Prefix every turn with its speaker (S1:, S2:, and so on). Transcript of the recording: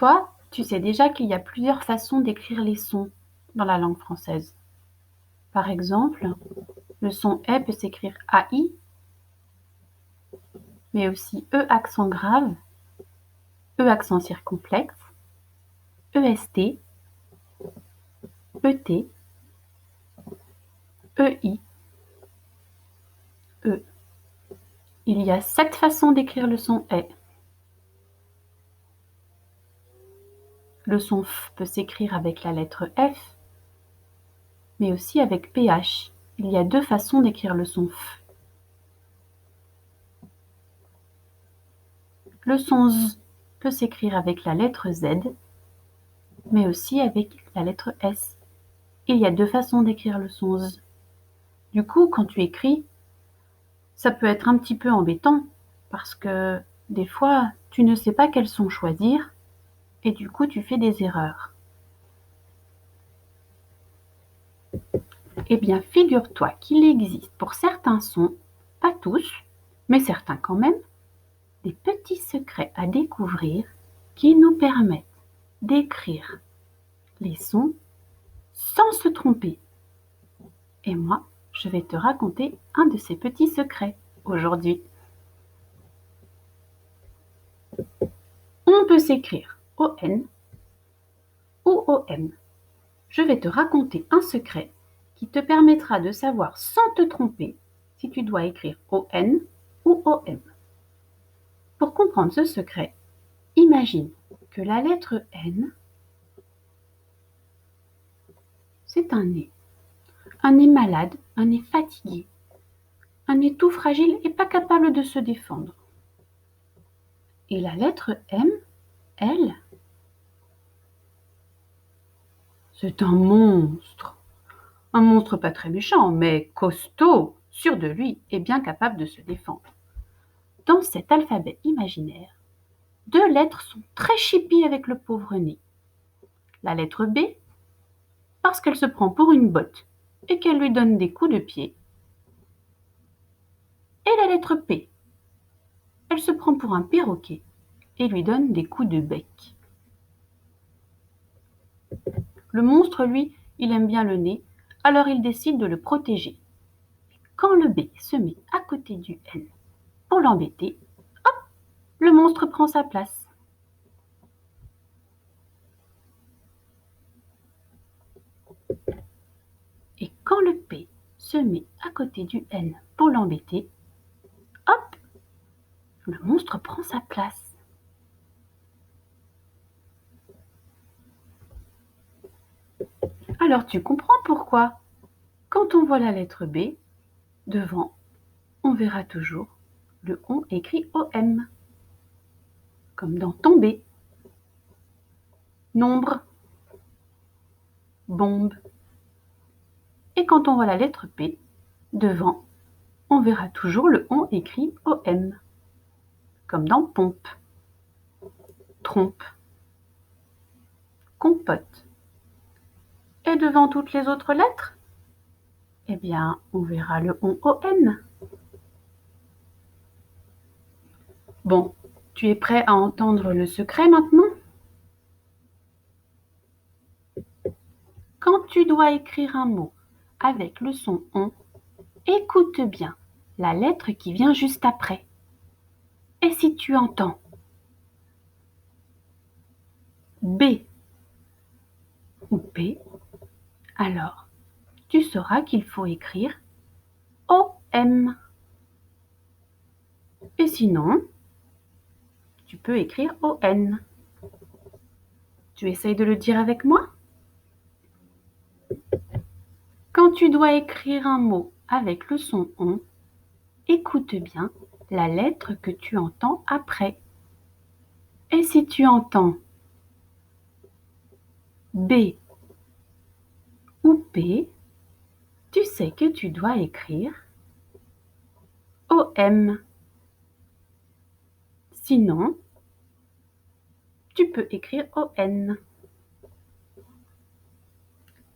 S1: Toi, tu sais déjà qu'il y a plusieurs façons d'écrire les sons dans la langue française. Par exemple, le son E peut s'écrire AI, mais aussi E accent grave, E accent circonflexe, EST, ET, EI, E. Il y a 7 façons d'écrire le son E. Le son F peut s'écrire avec la lettre F, mais aussi avec PH. Il y a 2 façons d'écrire le son F. Le son Z peut s'écrire avec la lettre Z, mais aussi avec la lettre S. Il y a 2 façons d'écrire le son Z. Du coup, quand tu écris, ça peut être un petit peu embêtant parce que des fois, tu ne sais pas quel son choisir et du coup, tu fais des erreurs. Eh bien, figure-toi qu'il existe pour certains sons, pas tous, mais certains quand même, des petits secrets à découvrir qui nous permettent d'écrire les sons sans se tromper. Et moi, je vais te raconter un de ces petits secrets aujourd'hui. On peut s'écrire ON ou OM. Je vais te raconter un secret qui te permettra de savoir sans te tromper si tu dois écrire ON ou OM. Pour comprendre ce secret, imagine que la lettre N, c'est un nez malade, un nez fatigué, un nez tout fragile et pas capable de se défendre. Et la lettre M, elle, c'est un monstre pas très méchant, mais costaud, sûr de lui et bien capable de se défendre. Dans cet alphabet imaginaire, 2 lettres sont très chippie avec le pauvre nez. La lettre B, parce qu'elle se prend pour une botte et qu'elle lui donne des coups de pied. Et la lettre P, elle se prend pour un perroquet et lui donne des coups de bec. Le monstre, lui, il aime bien le nez, alors il décide de le protéger. Quand le B se met à côté du N pour l'embêter, hop, le monstre prend sa place. Et quand le P se met à côté du N pour l'embêter, hop, le monstre prend sa place. Alors tu comprends pourquoi, quand on voit la lettre B, devant, on verra toujours le on écrit OM, comme dans tomber, nombre, bombe. Et quand on voit la lettre P, devant, on verra toujours le on écrit OM, comme dans pompe, trompe, compote. Et devant toutes les autres lettres, eh bien, on verra le on ON. Bon, tu es prêt à entendre le secret maintenant? Quand tu dois écrire un mot avec le son on, écoute bien la lettre qui vient juste après. Et si tu entends B ou P, alors tu sauras qu'il faut écrire OM. Et sinon, tu peux écrire ON. Tu essayes de le dire avec moi? Quand tu dois écrire un mot avec le son on, écoute bien la lettre que tu entends après. Et si tu entends B ou P, tu sais que tu dois écrire OM. Sinon, tu peux écrire ON.